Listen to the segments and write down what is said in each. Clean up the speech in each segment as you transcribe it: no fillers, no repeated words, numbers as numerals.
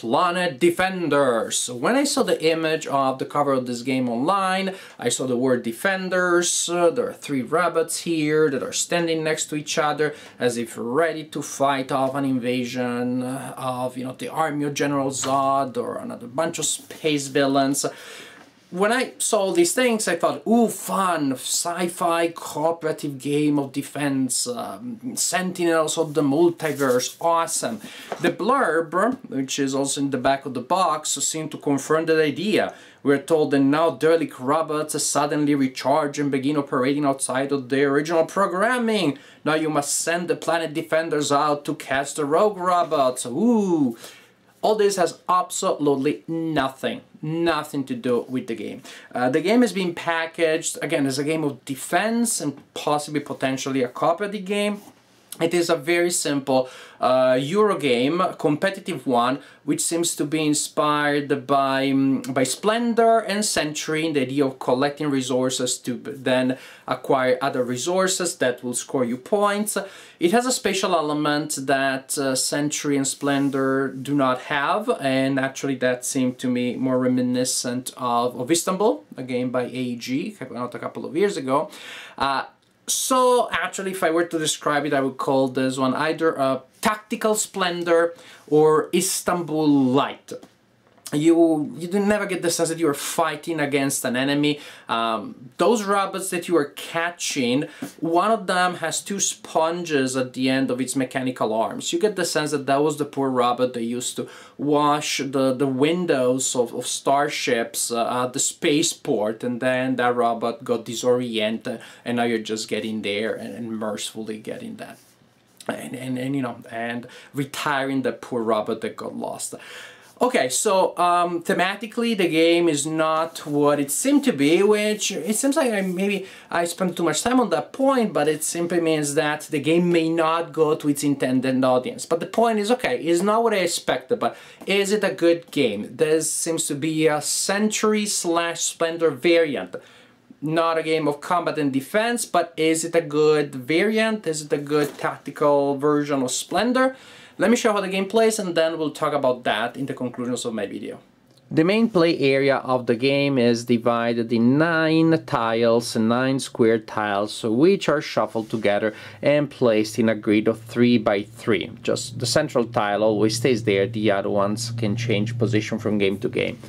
Planet Defenders. When I saw the image of the cover of this game online, I saw the word Defenders. There are 3 rabbits here that are standing next to each other as if ready to fight off an invasion of, the army of General Zod or another bunch of space villains. When I saw these things, I thought, ooh, fun, sci-fi cooperative game of defense, Sentinels of the Multiverse, awesome. The blurb, which is also in the back of the box, seemed to confirm that idea. We're told that now derelict robots suddenly recharge and begin operating outside of their original programming. Now you must send the Planet Defenders out to catch the rogue robots. Ooh. All this has absolutely nothing to do with the game. The game has been packaged, again, as a game of defense and possibly potentially a cooperative game. It is a very simple Euro game, competitive one, which seems to be inspired by Splendor and Century, in the idea of collecting resources to then acquire other resources that will score you points. It has a special element that Century and Splendor do not have, and actually that seemed to me more reminiscent of Istanbul, a game by AEG, came out a couple of years ago. So actually, if I were to describe it, I would call this one either a Tactical Splendor or Istanbul Light. You never get the sense that you are fighting against an enemy. Those robots that you are catching, one of them has 2 sponges at the end of its mechanical arms. You get the sense that that was the poor robot that used to wash the windows of starships at the spaceport, and then that robot got disoriented, and now you're just getting there and mercifully getting that. And retiring the poor robot that got lost. Okay, so thematically the game is not what it seemed to be, which it seems like maybe I spent too much time on that point, but it simply means that the game may not go to its intended audience. But the point is, okay, it's not what I expected, but is it a good game? This seems to be a Century/Splendor variant. Not a game of combat and defense, but is it a good variant? Is it a good tactical version of Splendor? Let me show how the game plays, and then we'll talk about that in the conclusions of my video. The main play area of the game is divided in 9 tiles, 9 square tiles, which are shuffled together and placed in a grid of 3 by 3. Just the central tile always stays there, the other ones can change position from game to game.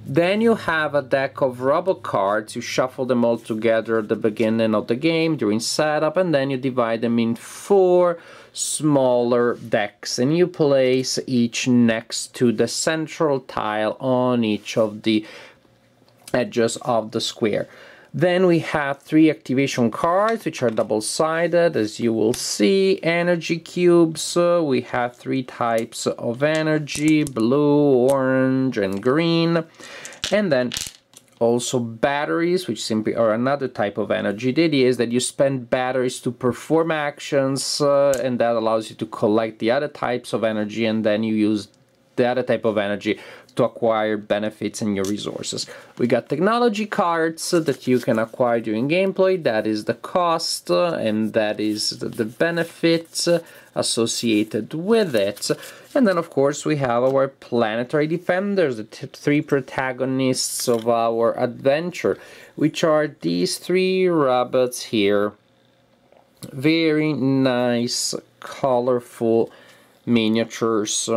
Then you have a deck of robot cards. You shuffle them all together at the beginning of the game during setup, and then you divide them in 4 smaller decks, and you place each next to the central tile on each of the edges of the square. Then we have 3 activation cards, which are double-sided, as you will see. Energy cubes, we have 3 types of energy, blue, orange, and green. And then also batteries, which simply are another type of energy. The idea is that you spend batteries to perform actions, and that allows you to collect the other types of energy, and then you use the other type of energy to acquire benefits and your resources. We got technology cards that you can acquire during gameplay. That is the cost, and that is the benefits associated with it. And then of course we have our planetary defenders, the 3 protagonists of our adventure, which are these 3 rabbits here. Very nice, colorful miniatures.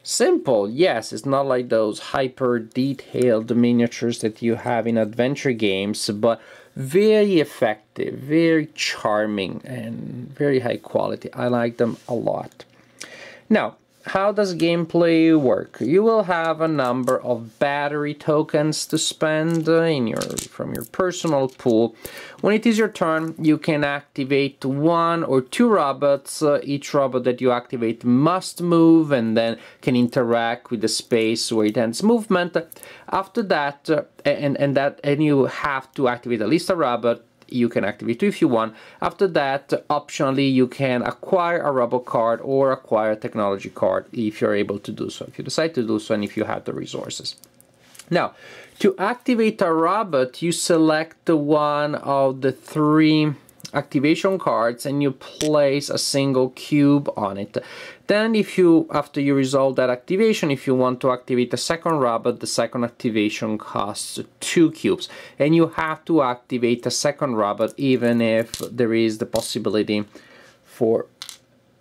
Simple, yes, it's not like those hyper detailed miniatures that you have in adventure games, but very effective, very charming, and very high quality. I like them a lot. Now, how does gameplay work? You will have a number of battery tokens to spend from your personal pool. When it is your turn, you can activate 1 or 2 robots. Each robot that you activate must move and then can interact with the space where it ends movement. After that, and you have to activate at least a robot. You can activate 2 if you want. After that, optionally, you can acquire a robot card or acquire a technology card if you're able to do so, if you decide to do so, and if you have the resources. Now, to activate a robot, you select one of the 3 activation cards and you place a single cube on it. Then if you, after you resolve that activation, if you want to activate the second robot, the second activation costs 2 cubes. And you have to activate the second robot even if there is the possibility for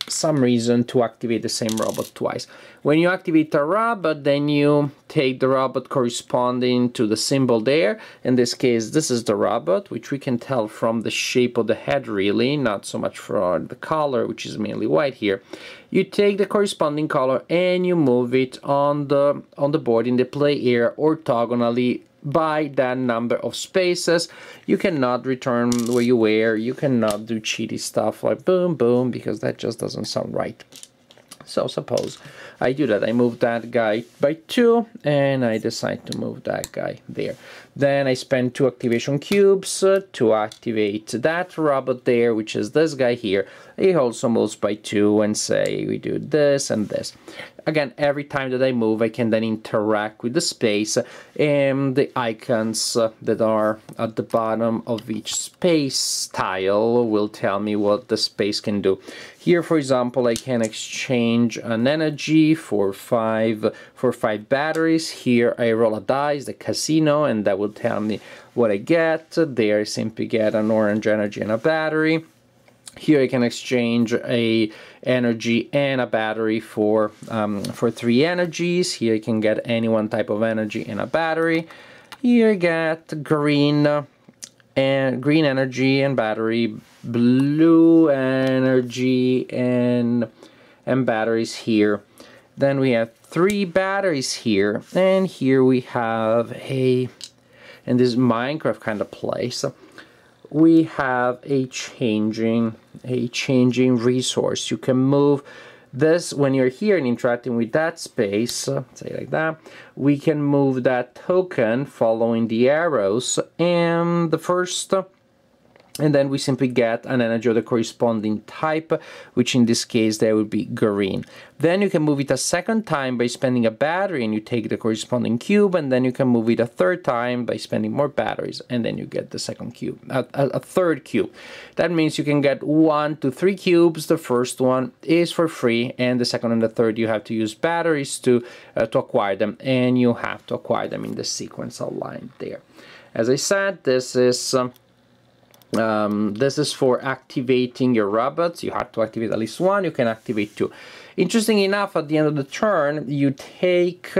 some reason to activate the same robot twice. When you activate a robot, then you take the robot corresponding to the symbol there. In this case, this is the robot, which we can tell from the shape of the head really, not so much from the color, which is mainly white here. You take the corresponding color and you move it on the board in the play area orthogonally by that number of spaces. You cannot return where you were, you cannot do cheaty stuff like boom boom, because that just doesn't sound right. So suppose I do that, I move that guy by 2 and I decide to move that guy there. Then I spend 2 activation cubes to activate that robot there, which is this guy here. He also moves by 2 and say we do this and this. Again, every time that I move, I can then interact with the space, and the icons that are at the bottom of each space tile will tell me what the space can do. Here, for example, I can exchange an energy for 5 batteries. Here I roll a dice, the casino, and that will tell me what I get. There I simply get an orange energy and a battery. Here I can exchange a energy and a battery for 3 energies. Here I can get any one type of energy and a battery. Here I get green energy and battery, blue energy and batteries here. Then we have 3 batteries here, and here we have in this Minecraft kind of place, we have a changing resource. You can move this when you're here and interacting with that space, say like that. We can move that token following the arrows, and then we simply get an energy of the corresponding type, which in this case that would be green. Then you can move it a second time by spending a battery and you take the corresponding cube, and then you can move it a third time by spending more batteries, and then you get the second cube, a third cube. That means you can get 1 to 3 cubes. The first one is for free, and the second and the third you have to use batteries to acquire them, and you have to acquire them in the sequence outlined there. As I said, this is for activating your robots. You have to activate at least 1, you can activate 2. Interesting enough, at the end of the turn, you take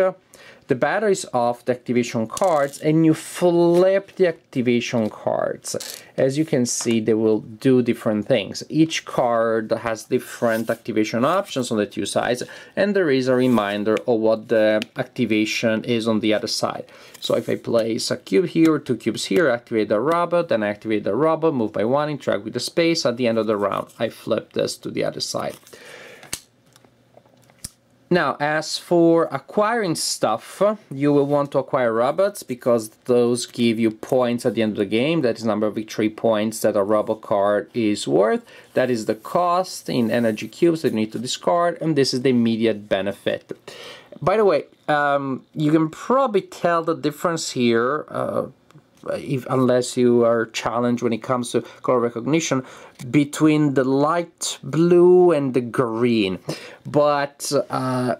the batteries off the activation cards and you flip the activation cards. As you can see, they will do different things. Each card has different activation options on the 2 sides, and there is a reminder of what the activation is on the other side. So if I place a cube here, 2 cubes here, activate the robot, then activate the robot, move by 1, interact with the space. At the end of the round, I flip this to the other side. Now, as for acquiring stuff, you will want to acquire robots because those give you points at the end of the game. That is the number of victory points that a robot card is worth. That is the cost in energy cubes that you need to discard, and this is the immediate benefit. By the way, you can probably tell the difference here, unless you are challenged when it comes to color recognition, between the light blue and the green, but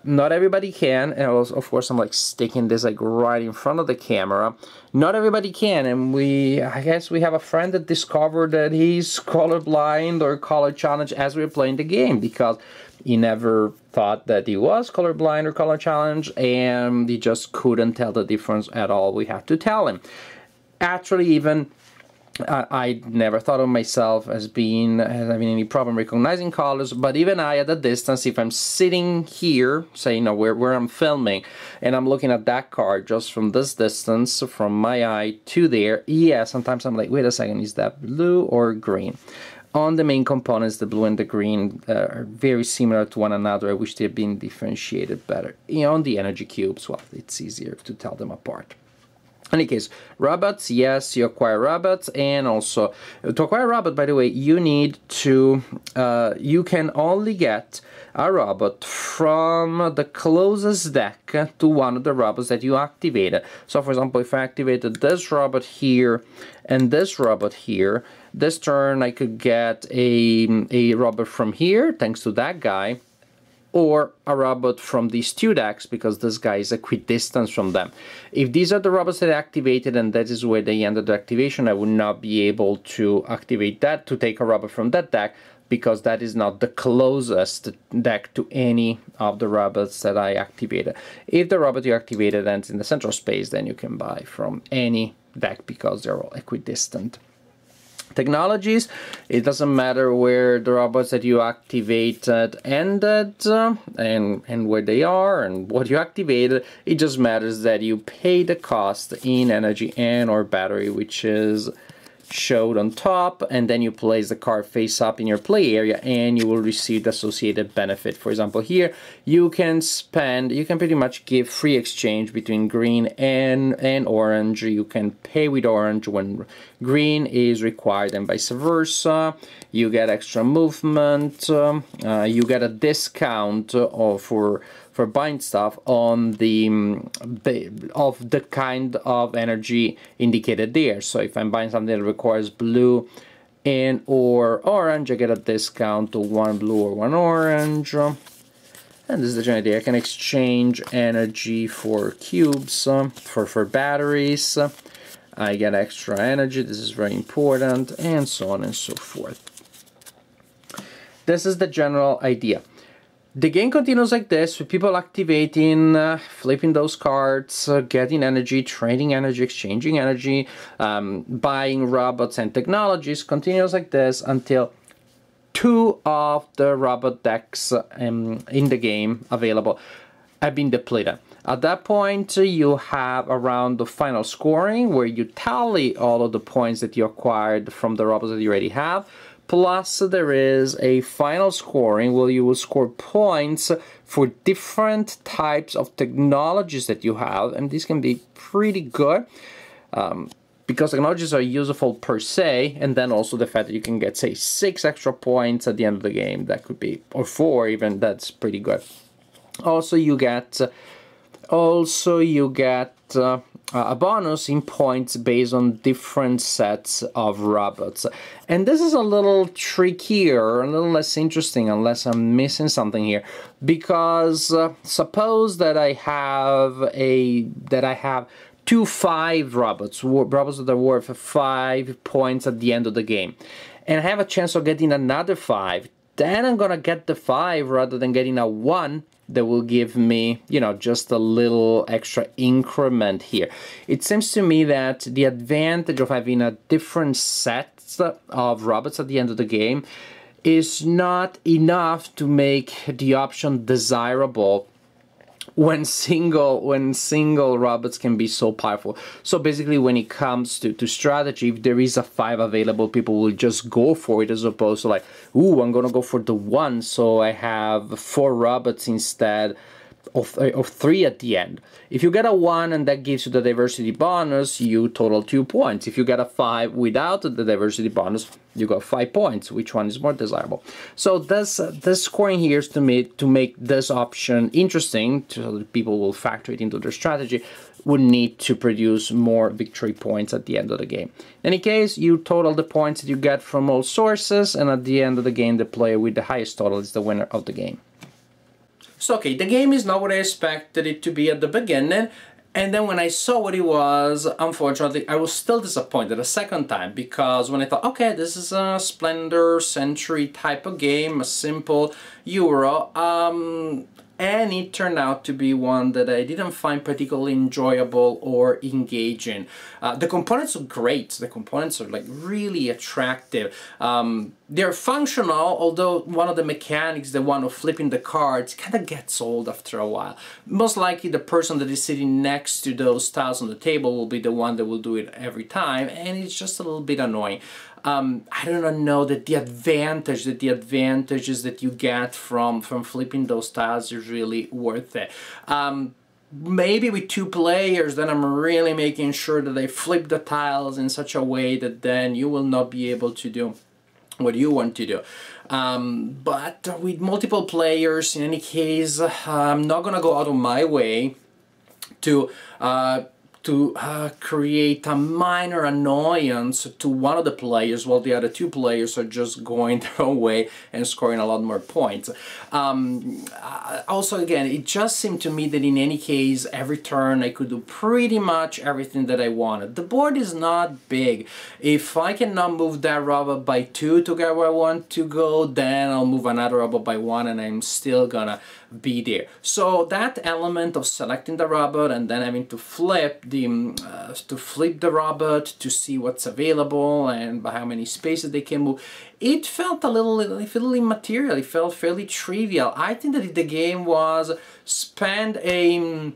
not everybody can. And also, of course, I'm like sticking this like right in front of the camera. Not everybody can, and I guess we have a friend that discovered that he's colorblind or color challenged as we were playing the game, because he never thought that he was colorblind or color challenged, and he just couldn't tell the difference at all. We have to tell him. Actually, even I never thought of myself as having any problem recognizing colors, but even I, at a distance, if I'm sitting here, say, you know, where I'm filming, and I'm looking at that card just from this distance, from my eye to there, yeah, sometimes I'm like, wait a second, is that blue or green? On the main components, the blue and the green are very similar to one another. I wish they had been differentiated better. You know, on the energy cubes, well, it's easier to tell them apart. In any case, robots, yes, you acquire robots, and also, to acquire a robot, by the way, you need to, you can only get a robot from the closest deck to one of the robots that you activated. So, for example, if I activated this robot here and this robot here, This turn I could get a robot from here, thanks to that guy, or a robot from these two decks, because this guy is equidistant from them. If these are the robots that I activated and that is where they ended the activation, I would not be able to activate that, to take a robot from that deck, because that is not the closest deck to any of the robots that I activated. If the robot you activated ends in the central space, then you can buy from any deck because they're all equidistant. Technologies, it doesn't matter where the robots that you activated ended and where they are and what you activated. It just matters that you pay the cost in energy and or battery, which is showed on top, and then you place the card face up in your play area and you will receive the associated benefit. For example, here you can pretty much give free exchange between green and orange. You can pay with orange when green is required and vice versa. You get extra movement, you get a discount for buying stuff on of the kind of energy indicated there. So if I'm buying something that requires blue and or orange, I get a discount to 1 blue or 1 orange. And this is the general idea. I can exchange energy for cubes, for batteries. I get extra energy, this is very important, and so on and so forth. This is the general idea. The game continues like this, with people activating, flipping those cards, getting energy, trading energy, exchanging energy, buying robots and technologies. Continues like this until 2 of the robot decks in the game available have been depleted. At that point, you have around the final scoring, where you tally all of the points that you acquired from the robots that you already have. Plus, there is a final scoring where you will score points for different types of technologies that you have, and these can be pretty good because technologies are useful per se, and then also the fact that you can get, say, 6 extra points at the end of the game. That could be, or 4 even, that's pretty good. Also, you get a bonus in points based on different sets of robots. And this is a little trickier, a little less interesting, unless I'm missing something here. Because suppose that I have 2 5 robots that are worth 5 points at the end of the game, and I have a chance of getting another 5. Then I'm gonna get the 5 rather than getting a 1. That will give me, you know, just a little extra increment here. It seems to me that the advantage of having a different set of robots at the end of the game is not enough to make the option desirable when single robots can be so powerful. So basically, when it comes to strategy, if there is a 5 available, people will just go for it, as opposed to like, ooh, I'm gonna go for the 1, so I have 4 robots instead of 3 at the end. If you get a 1 and that gives you the diversity bonus, you total 2 points. If you get a 5 without the diversity bonus, you got 5 points. Which one is more desirable? So this scoring here is to make this option interesting, so that people will factor it into their strategy, would need to produce more victory points at the end of the game. In any case, you total the points that you get from all sources, and at the end of the game, the player with the highest total is the winner of the game. So okay, the game is not what I expected it to be at the beginning, and then when I saw what it was, unfortunately, I was still disappointed a second time, because when I thought, okay, this is a Splendor Century type of game, a simple Euro, and it turned out to be one that I didn't find particularly enjoyable or engaging. The components are great. The components are like really attractive. They're functional, although one of the mechanics, the one of flipping the cards, kind of gets old after a while. Most likely the person that is sitting next to those tiles on the table will be the one that will do it every time, and it's just a little bit annoying. I don't know that the advantages that you get from flipping those tiles is really worth it. Maybe with 2 players, then I'm really making sure that I flip the tiles in such a way that then you will not be able to do what you want to do. But with multiple players, in any case, I'm not gonna go out of my way to to create a minor annoyance to one of the players while the other two players are just going their own way and scoring a lot more points. Also, again, it just seemed to me that in any case, every turn I could do pretty much everything that I wanted. The board is not big. If I cannot move that robot by 2 to get where I want to go, then I'll move another robot by 1 and I'm still gonna be there. So that element of selecting the robot and then having to flip the robot to see what's available and by how many spaces they can move, it felt a little immaterial. It felt fairly trivial. I think that if the game was spend a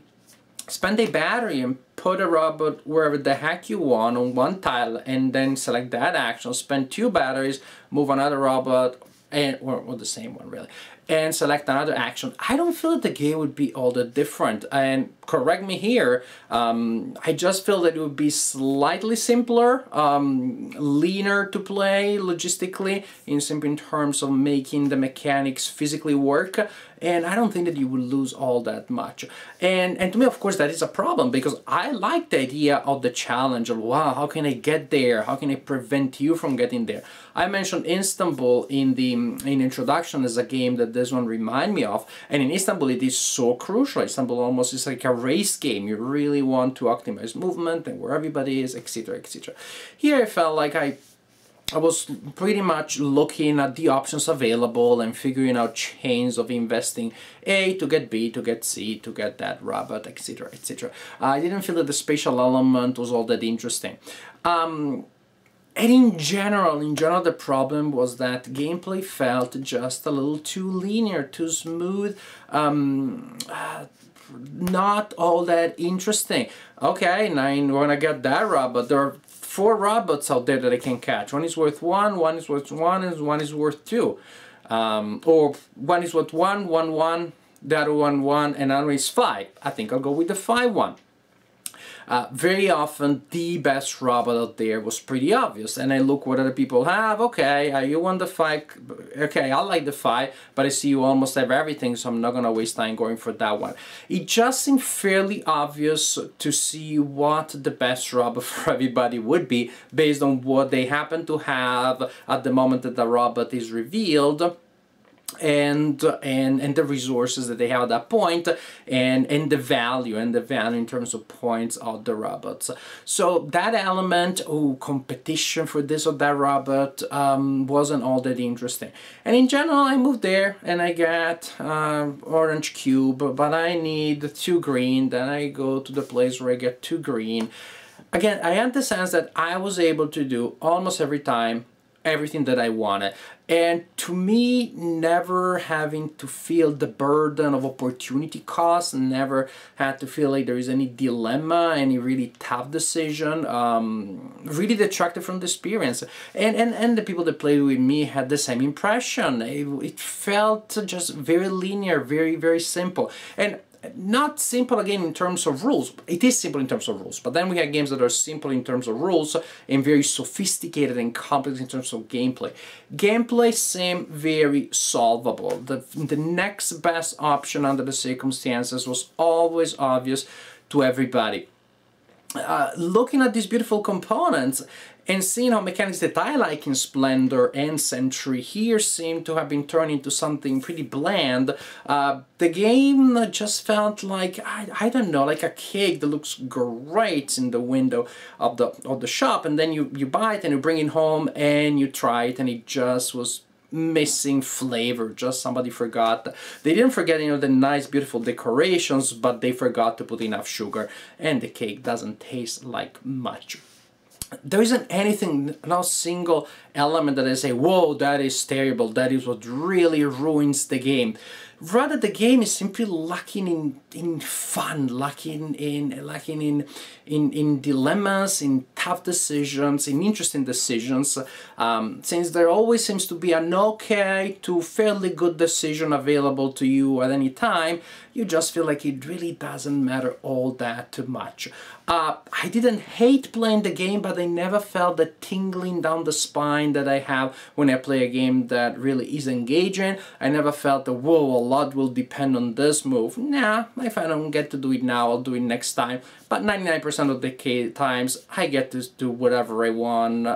battery and put a robot wherever the heck you want on one tile and then select that action, spend 2 batteries, move another robot, and or the same one really, and select another action, I don't feel that the game would be all that different. And correct me here, I just feel that it would be slightly simpler, leaner to play logistically, in terms of making the mechanics physically work, and I don't think that you would lose all that much. And to me, of course, that is a problem, because I like the idea of the challenge of, wow, how can I get there? How can I prevent you from getting there? I mentioned Istanbul in introduction as a game that this one remind me of, and in Istanbul it is so crucial. Istanbul almost is like a race game. You really want to optimize movement and where everybody is, etc., etc. Here I felt like I was pretty much looking at the options available and figuring out chains of investing A to get B to get C to get that robot, etc., etc. I didn't feel that the spatial element was all that interesting. And in general, the problem was that gameplay felt just a little too linear, too smooth, not all that interesting. Okay, now when I get that robot, there are 4 robots out there that I can catch. One is worth 1, one is worth 1, and one is worth 2. Or one is worth 1, 1, 1, the other one 1, and another is 5. I think I'll go with the 5 one. Very often the best robot out there was pretty obvious, and I look what other people have. Okay, you want the 5, okay, I like the 5, but I see you almost have everything, so I'm not gonna waste time going for that one. It just seemed fairly obvious to see what the best robot for everybody would be based on what they happen to have at the moment that the robot is revealed, and the resources that they have at that point, and the value in terms of points of the robots. So that element, competition for this or that robot, wasn't all that interesting. And in general, I moved there and I got orange cube, but I need 2 green. Then I go to the place where I get 2 green. Again, I had the sense that I was able to do almost every time everything that I wanted, and to me, never having to feel the burden of opportunity cost, never had to feel like there is any dilemma, any really tough decision, really detracted from the experience. And the people that played with me had the same impression. It felt just very linear, very, very simple. And not simple again in terms of rules. It is simple in terms of rules, but then we have games that are simple in terms of rules and very sophisticated and complex in terms of gameplay. Gameplay seemed very solvable. The next best option under the circumstances was always obvious to everybody. Looking at these beautiful components and seeing how mechanics that I like in Splendor and Century here seem to have been turned into something pretty bland, the game just felt like, I don't know, like a cake that looks great in the window of the shop, and then you buy it and you bring it home and you try it and it just was missing flavor. Just somebody forgot. They didn't forget, you know, the nice beautiful decorations, but they forgot to put enough sugar and the cake doesn't taste like much. There isn't anything, no single element that I say, whoa, that is terrible, that is what really ruins the game. Rather, the game is simply lacking in fun, lacking in dilemmas, in tough decisions, in interesting decisions. Since there always seems to be an okay to fairly good decision available to you at any time, you just feel like it really doesn't matter all that much. I didn't hate playing the game, but I never felt the tingling down the spine that I have when I play a game that really is engaging. I never felt the, whoa, lot will depend on this move. Nah, if I don't get to do it now, I'll do it next time. But 99% of the times, I get to do whatever I want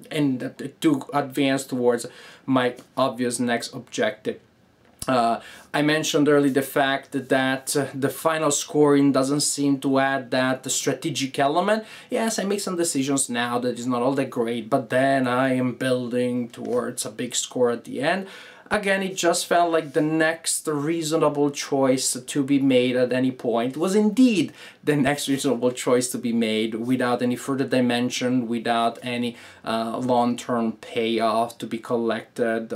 and to advance towards my obvious next objective. I mentioned earlier the fact that the final scoring doesn't seem to add that strategic element. Yes, I make some decisions now that is not all that great, but then I am building towards a big score at the end. Again, it just felt like the next reasonable choice to be made at any point was indeed the next reasonable choice to be made without any further dimension, without any long-term payoff to be collected.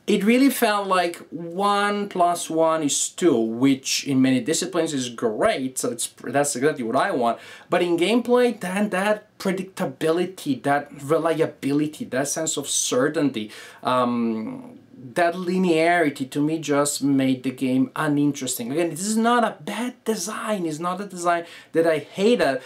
It really felt like 1 + 1 is 2, which in many disciplines is great, so that's exactly what I want. But in gameplay, then that predictability, that reliability, that sense of certainty, that linearity to me just made the game uninteresting. Again, this is not a bad design, it's not a design that I hated.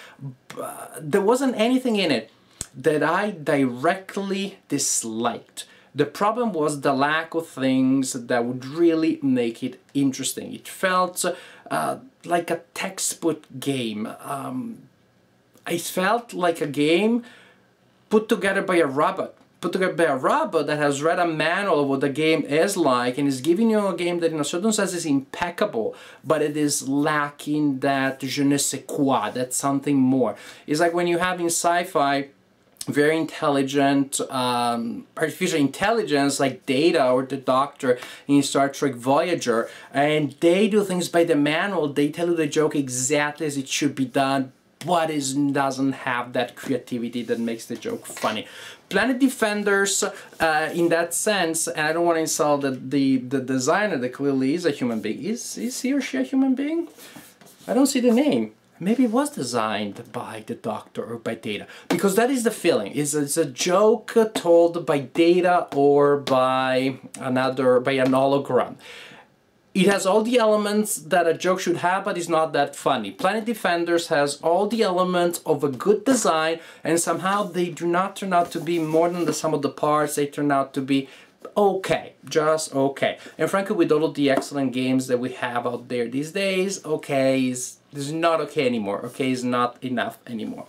There wasn't anything in it that I directly disliked. The problem was the lack of things that would really make it interesting. It felt like a textbook game. It felt like a game put together by a robot. Put together by a robot that has read a manual of what the game is like and is giving you a game that in a certain sense is impeccable, but it is lacking that je ne sais quoi, that's something more. It's like when you have in sci-fi very intelligent artificial intelligence like Data or the Doctor in Star Trek Voyager, and they do things by the manual. They tell you the joke exactly as it should be done, but it doesn't have that creativity that makes the joke funny. Planet Defenders, in that sense, and I don't want to insult the designer that clearly is a human being. Is he or she a human being? I don't see the name. Maybe it was designed by the Doctor or by Data, because that is the feeling. It's a joke told by Data or by an hologram. It has all the elements that a joke should have, but it's not that funny. Planet Defenders has all the elements of a good design, and somehow they do not turn out to be more than the sum of the parts. They turn out to be okay, just okay. And frankly, with all of the excellent games that we have out there these days, okay is not okay anymore. Okay is not enough anymore.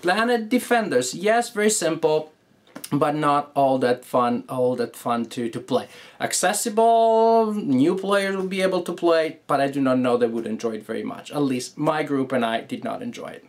Planet Defenders, yes, very simple, but not all that fun to play. Accessible, new players will be able to play, but I do not know they would enjoy it very much. At least my group and I did not enjoy it.